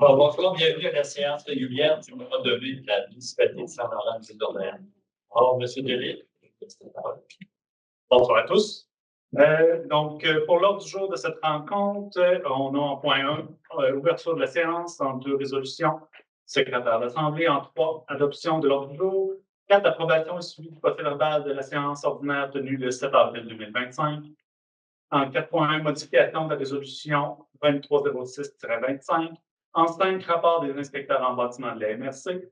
Bonsoir, bienvenue à la séance régulière du mois de mai de la municipalité de Saint-Laurent-du-Nord. Alors, M. Delisle. Bonsoir à tous. Pour l'ordre du jour de cette rencontre, on a en point 1, ouverture de la séance, en 2, résolutions, secrétaire de l'Assemblée, en 3, adoption de l'ordre du jour, 4, approbation et suivi du procès-verbal de la séance ordinaire tenue le 7 avril 2025, en 4.1, modification de la résolution 2306-25, en 5, rapport des inspecteurs en bâtiment de la MRC,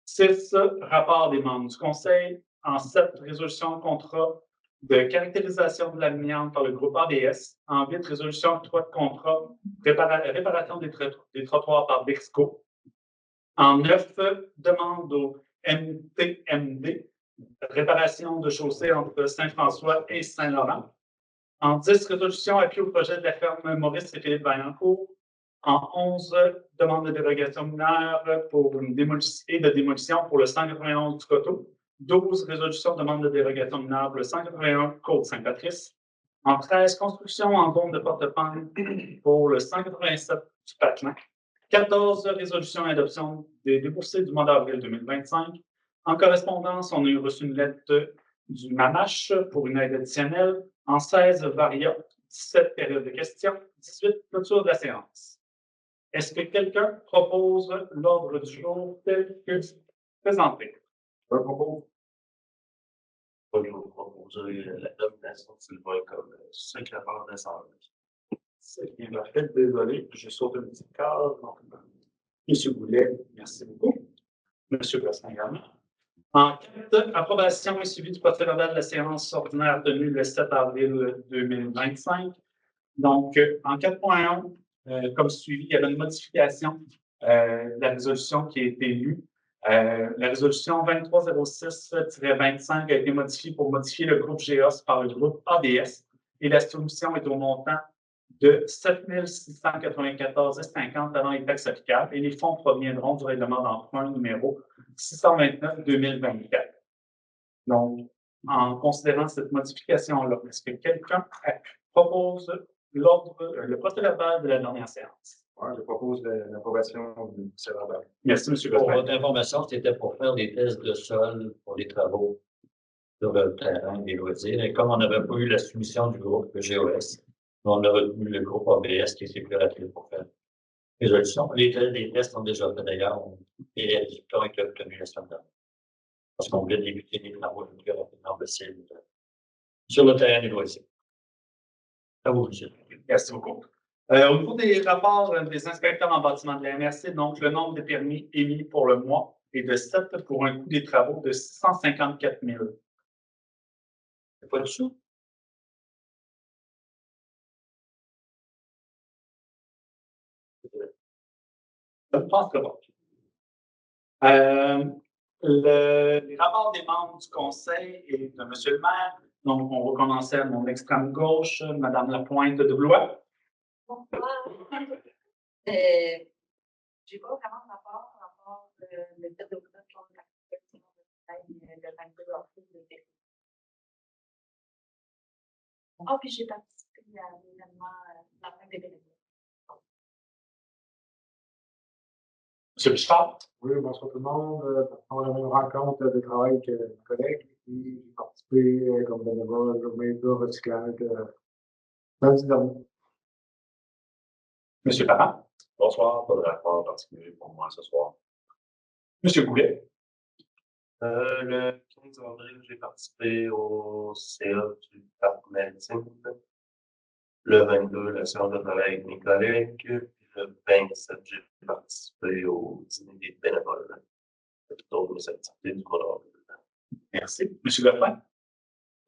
6, rapport des membres du Conseil, en 7, résolution contrat de caractérisation de l'amiante par le groupe ABS, en 8, résolution octroi de contrat, réparation des trottoirs par Bexco, en 9, demande au MTMD, réparation de chaussée entre Saint-François et Saint-Laurent, en 10, résolution appui au projet de la ferme Maurice et Philippe Vaillancourt. En 11, demande de dérogation mineure pour une démolition et de démolition pour le 191 du Coteau. 12, résolution demande de dérogation mineure pour le 181 Côte Saint-Patrice. En 13, construction en zone de porte-pente pour le 187 du Patelin. 14, résolution et adoption des déboursés du mois d'avril 2025. En correspondance, on a reçu une lettre du MAMACH pour une aide additionnelle. En 16, varia, 17, période de questions, 18, clôture de la séance. Est-ce que quelqu'un propose l'ordre du jour tel que présenté? Je propose. Je vais proposer la nomination de Sylvain comme secrétaire d'Assemblée. C'est bien parfait, désolé, je saute une petite case. M. Goulet, merci beaucoup. M. Gosselin également. En 4, approbation et suivi du procès-verbal de la séance ordinaire tenue le 7 avril 2025. Donc, en 4.1, comme suivi, il y avait une modification de la résolution qui a été lue. La résolution 2306-25 a été modifiée pour modifier le groupe GEOS par le groupe ABS et la soumission est au montant de 7 694,50 avant les taxes applicables et les fonds proviendront du règlement d'emprunt numéro 629-2024. Donc, en considérant cette modification-là, est-ce que quelqu'un propose le procès-verbal de la dernière séance? Oui, je propose l'approbation du procès-verbal. Merci, M. Pour Gosselin. votre information, c'était pour faire des tests de sol pour les travaux sur le terrain des loisirs. Et comme on n'avait pas eu la soumission du groupe GOS, on a retenu le groupe ABS qui s'est plus rapide pour faire résolution. Les tests sont déjà faits d'ailleurs et les résultats ont été obtenus la semaine dernière. Parce qu'on voulait débuter les travaux le plus rapidement possible sur le terrain des loisirs. À vous, monsieur. Merci beaucoup. Au niveau des rapports des inspecteurs en bâtiment de la MRC, donc le nombre de permis émis pour le mois est de 7 pour un coût des travaux de 654 000. C'est pas de sous? Je pense que bon. Les rapports des membres du conseil et de M. le maire. Donc, on va commencer à mon extrême gauche, Mme Lapointe de Blois. Bonsoir. J'ai pas vraiment de rapport par rapport au fait de contre la question de 22 avril de Ah, puis j'ai participé à l'événement la fin des bénévoles. M. Bichard. Oui, bonsoir tout le monde. On avait une rencontre de travail avec un collègue et j'ai participé comme bénévole au média recyclage lundi dernier. M. Parent. Bonsoir, pas de rapport particulier pour moi ce soir. M. Goulet. Le 15 avril, j'ai participé au CA du parc maritime. Le 22, la séance de travail avec mes collègues. Puis le 27, j'ai participé au dîner des bénévoles. C'est toutes mes activités du mois d'avril. Merci. M. Gosselin.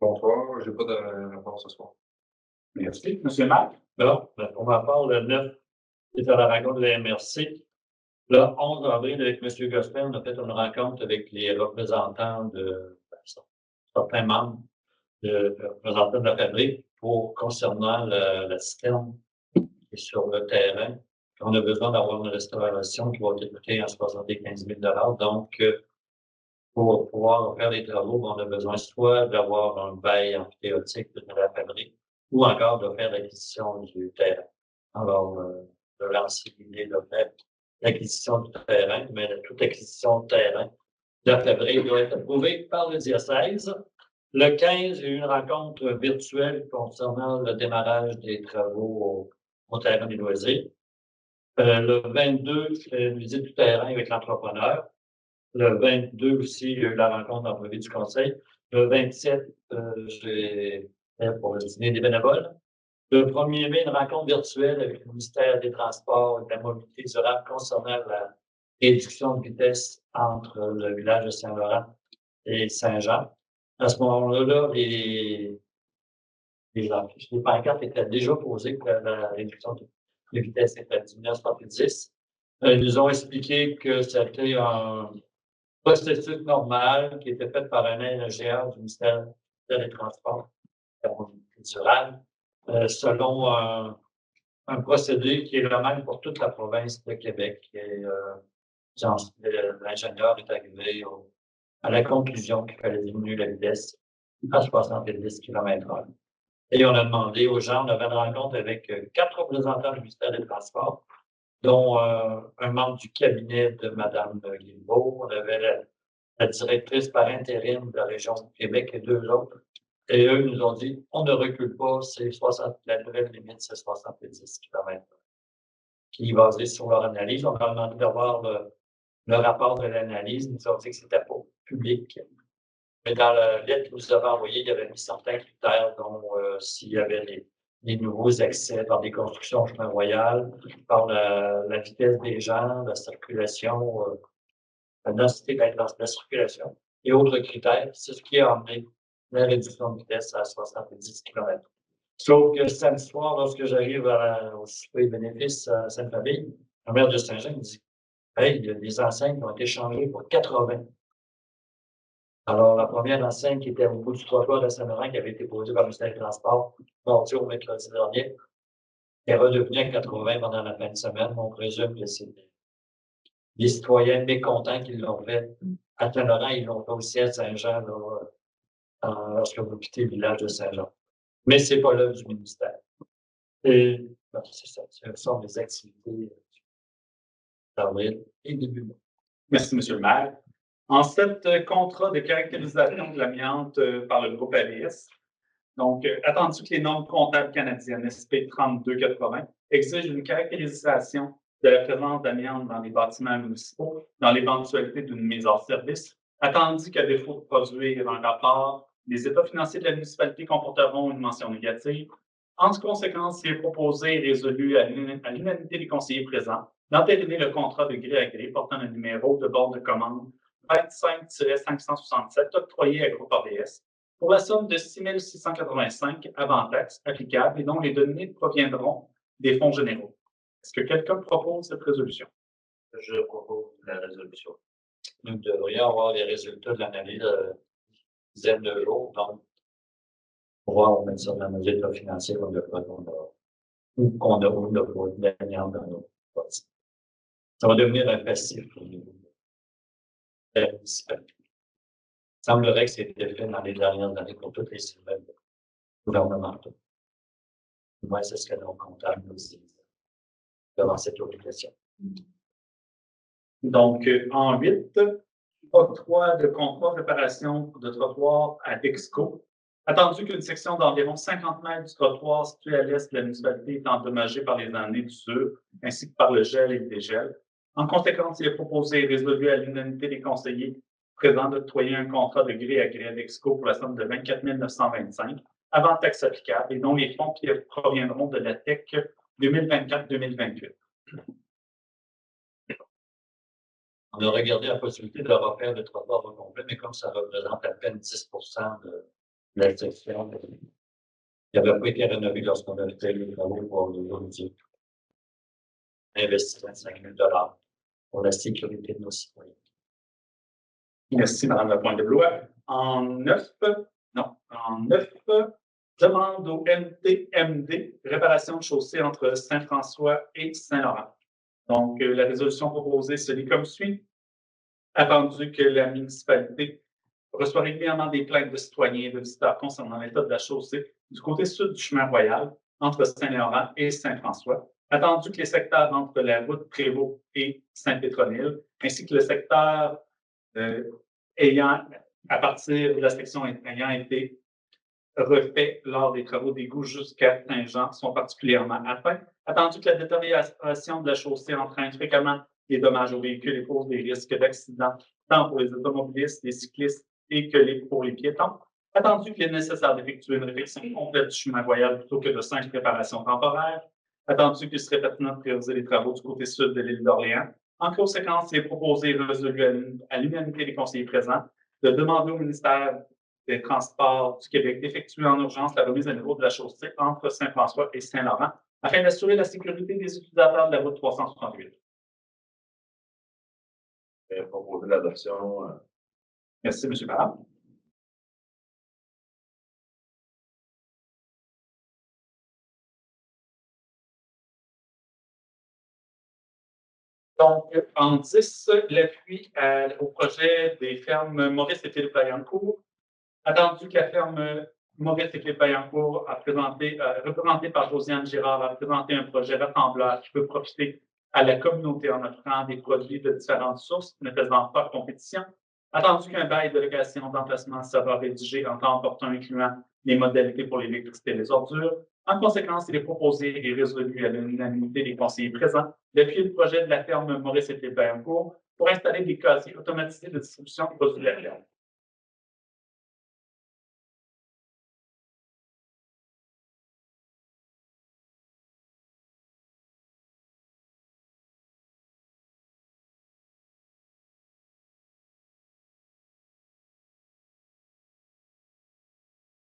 Bonsoir, j'ai pas de rapport ce soir. Merci. M. Marc. Là, pour ma part, le 9, c'est à la rencontre de la MRC. Le 11 avril, avec M. Gosselin, on a fait une rencontre avec les représentants de certains membres de représentants de la fabrique concernant la citerne qui est sur le terrain. On a besoin d'avoir une restauration qui va coûter en 75 000 $. Donc, pour pouvoir faire les travaux, on a besoin soit d'avoir un bail amphithéotique de la fabrique ou encore de faire l'acquisition du terrain. Alors, de lancer l'idée de faire l'acquisition du terrain, mais toute acquisition de terrain de la fabrique doit être approuvée par le diocèse. Le 15, il y a eu une rencontre virtuelle concernant le démarrage des travaux au terrain des loisirs. Le 22, une visite du terrain avec l'entrepreneur. Le 22 aussi, il y a eu la rencontre d'employés du conseil. Le 27, j'ai fait pour le dîner des bénévoles. Le 1er mai, une rencontre virtuelle avec le ministère des Transports et de la Mobilité durable concernant la réduction de vitesse entre le village de Saint-Laurent et Saint-Jean. À ce moment-là, les pancartes étaient déjà posées pour la réduction de vitesse était diminuée à 70. Ils nous ont expliqué que c'était un processus normal qui était fait par un ingénieur du ministère des Transports et de la Mobilité durable, selon un procédé qui est le même pour toute la province de Québec. Et l'ingénieur est arrivé à la conclusion qu'il fallait diminuer la vitesse à 70 km/h. Et on a demandé aux gens, on avait une rencontre avec 4 représentants du ministère des Transports, dont un membre du cabinet de Mme Guilbeault. On avait la directrice par intérim de la région de Québec et 2 autres. Et eux nous ont dit, on ne recule pas, la nouvelle limite, c'est 70 km, qui est basée sur leur analyse. On a demandé d'avoir le rapport de l'analyse. Ils nous ont dit que c'était pas public. Mais dans la lettre que vous avez envoyée, il y avait mis certains critères, dont s'il y avait des nouveaux accès par des constructions au chemin royal, par la vitesse des gens, la circulation, la densité de la circulation et autres critères. C'est ce qui a amené la réduction de vitesse à 70 km. Sauf que samedi soir, lorsque j'arrive au souper bénéfice à Sainte-Famille, le maire de Saint-Jean me dit « Hey, il y a des enseignes qui ont été changées pour 80. » Alors, la première enseigne qui était au bout du trottoir de Saint-Laurent, qui avait été posée par le ministère des Transports mardi au mercredi dernier, est redevenue à 80 pendant la fin de semaine. On présume que c'est des citoyens mécontents qui l'ont fait. À Saint-Laurent, ils l'ont fait aussi à Saint-Jean, lorsque vous quittez le village de Saint-Jean. Mais c'est pas l'œuvre du ministère. Et c'est ça, ce sont des activités d'avril et début mai. Merci, M. le maire. En fait, contrat de caractérisation de l'amiante par le groupe ABS, donc, attendu que les normes comptables canadiennes SP 3280 exigent une caractérisation de la présence d'amiante dans les bâtiments municipaux dans l'éventualité d'une mise hors service, attendu qu'à défaut de produire un rapport, les états financiers de la municipalité comporteront une mention négative. En conséquence, il est proposé et résolu à l'unanimité des conseillers présents d'entériner le contrat de gré à gré portant le numéro de bord de commande 25-567 octroyé à Groupe ABS pour la somme de 6 685 avant taxes applicables et dont les données proviendront des fonds généraux. Est-ce que quelqu'un propose cette résolution? Je propose la résolution. Nous devrions avoir les résultats de l'analyse dizaine de jours, donc pour voir, on met ça dans nos états financiers qu'on a pas de l'amiante dans nos bâtiments. Ça va devenir un passif au niveau de la municipalité. Il semblerait que c'était fait dans les dernières années pour toutes les immeubles gouvernementaux. Moi, c'est ce que nos comptables nous disent devant cette obligation. Donc, en 8, octroi de contrat réparation de trottoir à Dexco. Attendu qu'une section d'environ 50 mètres du trottoir situé à l'est de la municipalité est endommagée par les années d'usure, ainsi que par le gel et le dégel. En conséquence, il est proposé et résolu à l'unanimité des conseillers présents d'octroyer un contrat de gré à gré à Dexco pour la somme de 24 925 avant taxes applicables et dont les fonds qui proviendront de la TEC 2024-2028. On a regardé la possibilité de refaire le trottoir au complet, mais comme ça représente à peine 10 de la section, qui n'avait pas été rénové lorsqu'on avait fait les travaux pour le réduire. Investir 25 000 $ pour la sécurité de nos citoyens. Merci, Mme la Pointe-de-Blois. En 9, demande au MTMD réparation de chaussée entre Saint-François et Saint-Laurent. Donc, la résolution proposée se lit comme suit. Attendu que la municipalité reçoit régulièrement des plaintes de citoyens et de visiteurs concernant l'état de la chaussée du côté sud du chemin royal entre Saint-Laurent et Saint-François. Attendu que les secteurs entre la route Prévost et Saint-Pétronille, ainsi que le secteur à partir de la section ayant été refait lors des travaux d'égout jusqu'à Saint-Jean sont particulièrement atteints. Attendu que la détérioration de la chaussée entraîne fréquemment des dommages aux véhicules et pose des risques d'accident tant pour les automobilistes, les cyclistes et que pour les piétons. Attendu qu'il est nécessaire d'effectuer une réflexion complète du chemin voyage plutôt que de 5 préparations temporaires. Attendu qu'il serait pertinent de prioriser les travaux du côté sud de l'île d'Orléans. En conséquence, il est proposé et résolu à l'unanimité des conseillers présents de demander au ministère des Transports du Québec d'effectuer en urgence la remise à niveau de la chaussée entre Saint-François et Saint-Laurent afin d'assurer la sécurité des utilisateurs de la route 368. Proposer l'adoption. Merci, M. Parent. Donc, en 10, l'appui au projet des fermes Maurice et Philippe Vaillancourt. Attendu que la ferme Maurice et Philippe Vaillancourt, représentée par Josiane Girard, a présenté un projet rassembleur qui peut profiter à la communauté en offrant des produits de différentes sources ne faisant pas compétition. Attendu qu'un bail de location d'emplacement sera rédigé en temps opportun incluant les modalités pour l'électricité et les ordures. En conséquence, il est proposé et résolu à l'unanimité des conseillers présents d'appuyer le projet de la ferme Maurice et Philippe Vaillancourt pour installer des casiers automatisés de distribution de produits de la ferme.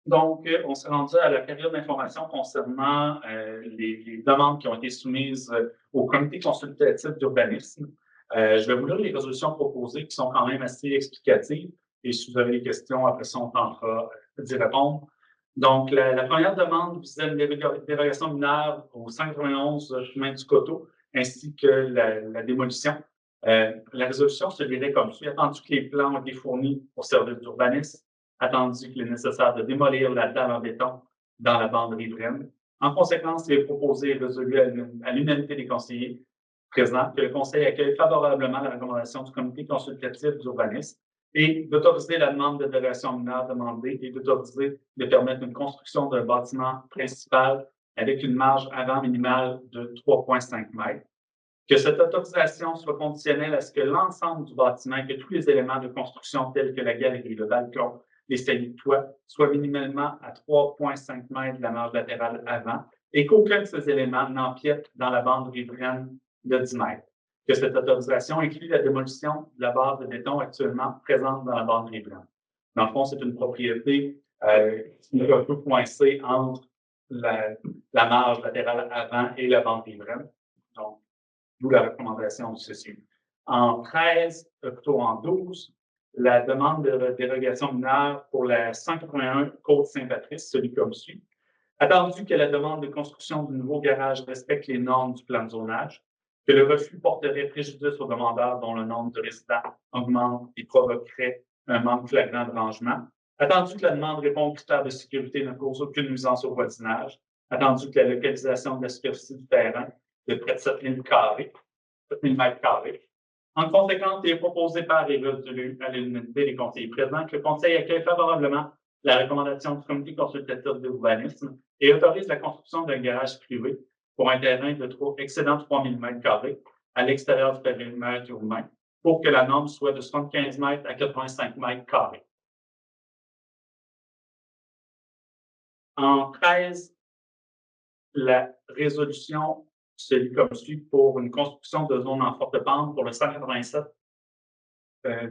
Donc, on s'est rendu à la période d'information concernant les demandes qui ont été soumises au comité consultatif d'urbanisme. Je vais vous lire les résolutions proposées qui sont quand même assez explicatives. Et si vous avez des questions, après ça, on tentera d'y répondre. Donc, la première demande visait une dérogation mineure au 191 chemin du Coteau, ainsi que la démolition. La résolution se lirait comme suit. Attendu que les plans ont été fournis au service d'urbanisme, attendu qu'il est nécessaire de démolir la dalle en béton dans la bande riveraine. En conséquence, il est proposé et résolu à l'unanimité des conseillers présents que le Conseil accueille favorablement la recommandation du comité consultatif d'urbanisme et d'autoriser la demande de dérogation mineure demandée et d'autoriser de permettre une construction d'un bâtiment principal avec une marge avant minimale de 3,5 mètres. Que cette autorisation soit conditionnelle à ce que l'ensemble du bâtiment et que tous les éléments de construction tels que la galerie, le balcon, les saillies de toit soient minimalement à 3,5 mètres de la marge latérale avant et qu'aucun de ces éléments n'empiète dans la bande riveraine de 10 mètres. Que cette autorisation inclut la démolition de la base de béton actuellement présente dans la bande riveraine. Dans le fond, c'est une propriété qui est un peu coincée entre la marge latérale avant et la bande riveraine. Donc, d'où la recommandation de ceci. En 13, plutôt en 12, la demande de dérogation mineure pour la 181 Côte-Saint-Patrice, celui comme suit. Attendu que la demande de construction du nouveau garage respecte les normes du plan de zonage, que le refus porterait préjudice aux demandeurs dont le nombre de résidents augmente et provoquerait un manque flagrant de rangement. Attendu que la demande répond aux critères de sécurité et ne cause aucune nuisance au voisinage. Attendu que la localisation de la superficie du terrain de près de 7 000 mètres carrés. En conséquence, il est proposé par et résolu à l'unanimité des conseillers présents que le Conseil accueille favorablement la recommandation du comité consultatif d'urbanisme et autorise la construction d'un garage privé pour un terrain excédant 3 000 m² à l'extérieur du périmètre urbain pour que la norme soit de 75 mètres à 85 m². En 13, la résolution se lit comme suit pour une construction de zone en forte pente pour le 187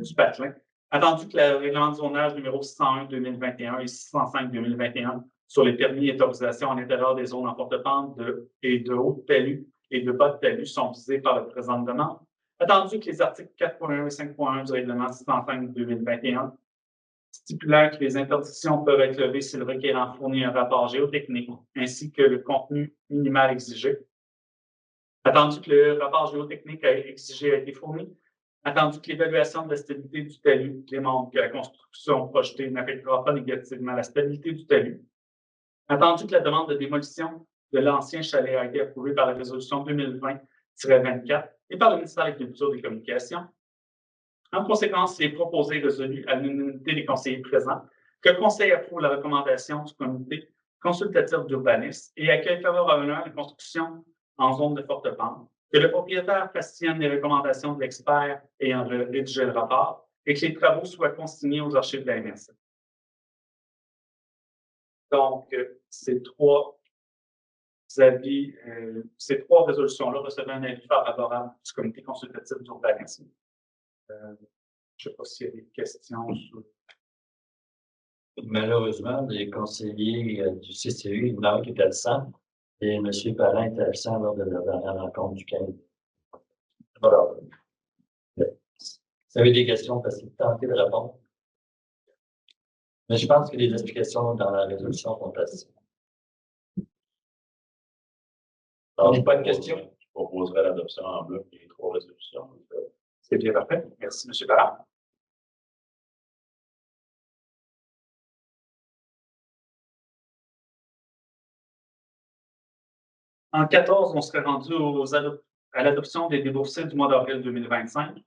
du Patelin. Attendu que le règlement de zonage numéro 601-2021 et 605-2021 sur les permis et autorisations à l'intérieur des zones en forte pente et de haut de talus et de bas de talus sont visés par la présente demande. Attendu que les articles 4.1 et 5.1 du règlement 605-2021 stipulant que les interdictions peuvent être levées si le requérant fournit un rapport géotechnique ainsi que le contenu minimal exigé. Attendu que le rapport géotechnique exigé a été fourni, attendu que l'évaluation de la stabilité du talus démontre que la construction projetée n'affectera pas négativement la stabilité du talus, attendu que la demande de démolition de l'ancien chalet a été approuvé par la résolution 2020-24 et par le ministère de la Culture et des Communications. En conséquence, il est proposé et résolu à l'unanimité des conseillers présents que le Conseil approuve la recommandation du comité consultatif d'urbanisme et accueille favorablement la construction en zone de forte pente, que le propriétaire fasse sienne les recommandations de l'expert ayant rédigé le rapport et que les travaux soient consignés aux archives de la MRC. Donc, ces trois avis, ces trois résolutions-là recevaient un avis favorable du comité consultatif d'urbanisme. Je ne sais pas s'il y a des questions sur. Malheureusement, les conseillers du CCU, il y en a un qui était absent et M. Parent était absent lors de la dernière rencontre du 15. Voilà. Vous avez des questions, parce que tentez de répondre. Mais je pense que les explications dans la résolution sont assez. Alors, pas de questions? Je proposerai l'adoption en bloc des trois résolutions. C'est bien parfait. Merci, M. Parent. En 14, on serait rendu à l'adoption des déboursés du mois d'avril 2025.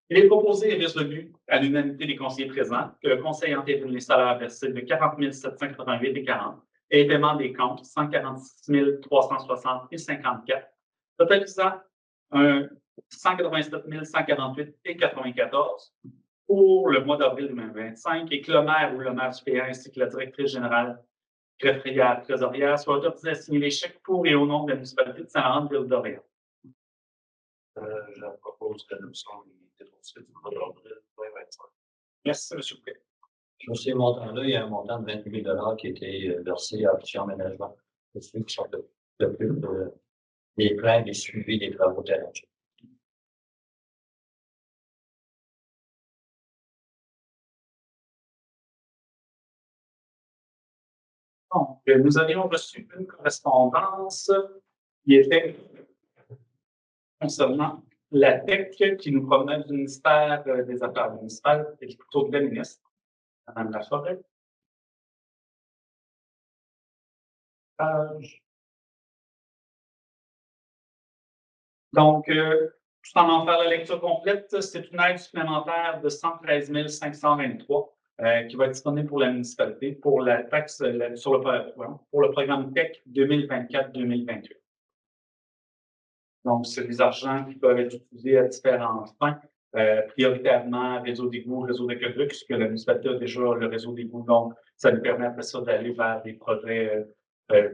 Il est proposé et résolu à l'unanimité des conseillers présents que le Conseil entérine les salaires versés de 40 788,40 et les paiements des comptes 146 360 et 54, totalisant 187 148,94 pour le mois d'avril 2025 et que le maire ou le maire supérieur ainsi que la directrice générale greffrière trésorière soient autorisés à signer les chèques pour et au nom de la municipalité de Saint-Laurent-de-Ville-d'Orléans. Je propose l'adoption des déboursés du mois d'avril 2025. Merci, M. Pré. Sur ces montants-là, il y a un montant de 28 000 qui a été versé à Option Aménagement. C'est ceux qui sont le plus des plans et suivis des travaux terrain. Donc, nous avions reçu une correspondance qui était concernant la TEC qui nous provenait du ministère des Affaires municipales et plutôt de la ministre, Mme Laforêt. Donc, tout en faire la lecture complète, c'est une aide supplémentaire de 113 523 qui va être disponible pour la municipalité pour la taxe pour le programme TEC 2024-2028. Donc, c'est des argents qui peuvent être utilisés à différents fins, prioritairement réseau d'égout, réseau d'aqueduc, puisque la municipalité a déjà le réseau d'égout. Donc, ça nous permet après ça d'aller vers des projets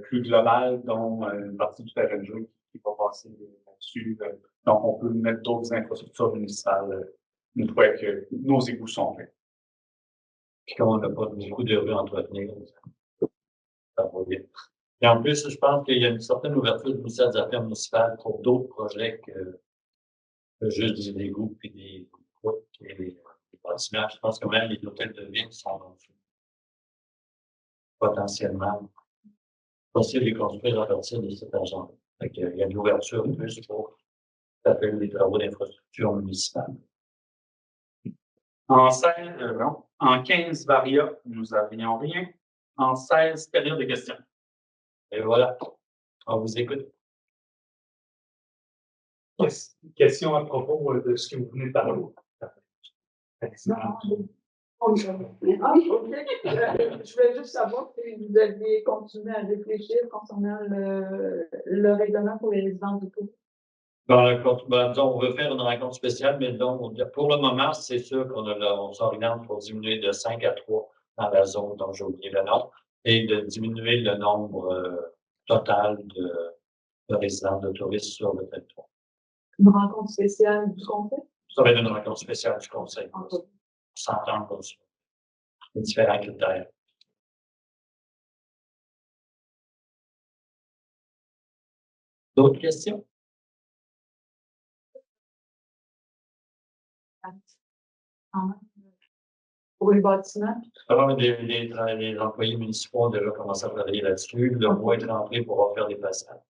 plus globaux, dont une partie du terrain de jeu qui va passer là-dessus. Donc, on peut mettre d'autres infrastructures municipales une fois que nos égouts sont faits. Puis comme on n'a pas beaucoup de rues à entretenir, ça va bien. Et en plus, je pense qu'il y a une certaine ouverture du ministère des Affaires municipales pour d'autres projets que juste des égouts puis des routes et des bâtiments. Je pense que même les hôtels de ville sont potentiellement possibles de les construire à partir de cet argent. Il y a une ouverture plus pour taper les travaux d'infrastructure municipale. En 15 varia, nous n'avions rien. En 16, période de questions. Et voilà, on vous écoute. Question à propos de ce que vous venez de parler. Non, OK. Je voulais juste savoir si vous aviez continué à réfléchir concernant le règlement pour les résidents du tout. On veut faire une rencontre spéciale, mais donc, pour le moment, c'est sûr qu'on s'oriente pour diminuer de 5 à 3 dans la zone dont j'ai oublié le nom, et de diminuer le nombre total de résidents de touristes sur le territoire. Une rencontre spéciale du conseil? Ça va être une rencontre spéciale du conseil. Okay. Pour s'entendre sur les différents critères. D'autres questions? Pour les bâtiments? Alors, les employés municipaux ont déjà commencé à travailler là-dessus. Le bois est rentré pour refaire des façades,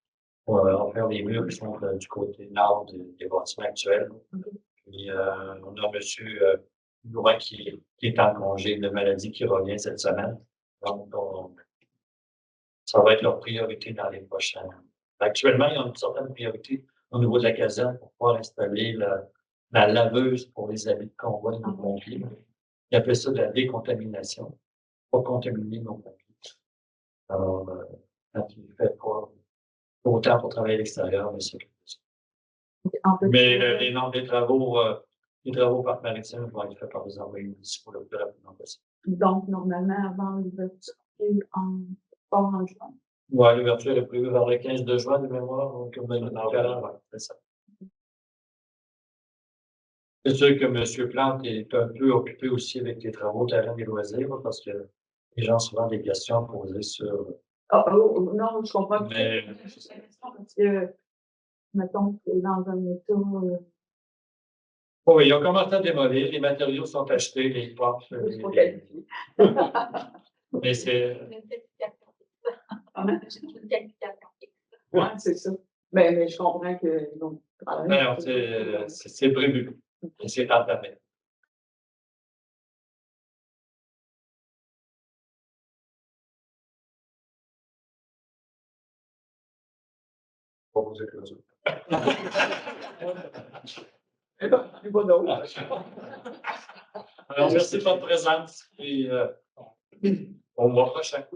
pour refaire les murs qui sont du côté nord des bâtiments actuels. Puis, on a M. Louin qui est en congé de maladie qui revient cette semaine. Donc, Ça va être leur priorité dans les prochains. Actuellement, ils ont une certaine priorité au niveau de la caserne pour pouvoir installer la laveuse pour les habits de convoi de nos pompiers. Ils appellent ça de la décontamination, pas contaminer nos pompiers. Alors, quand il fait pas autant pour travailler à l'extérieur, mais c'est mais les normes des travaux par maritime vont être faits par les envoyés municipaux le plus rapidement possible. Donc, normalement, avant l'ouverture, en juin. Oui, l'ouverture est prévue vers le 15 de juin de mémoire, donc on a une c'est ça. C'est sûr que M. Plante est un peu occupé aussi avec les travaux terrain des loisirs, parce que les gens ont souvent des questions posées sur. Non, je comprends. Mais- Parce que, mettons, que dans un état. Oui, ils ont commencé à démolir, les matériaux sont achetés, les portes. Mais c'est. Oui, c'est ça. Mais je comprends que. Donc, Non, c'est prévu. Et c'est entamé. Pour vous éclairer. Alors, merci de votre présence et au mois prochain.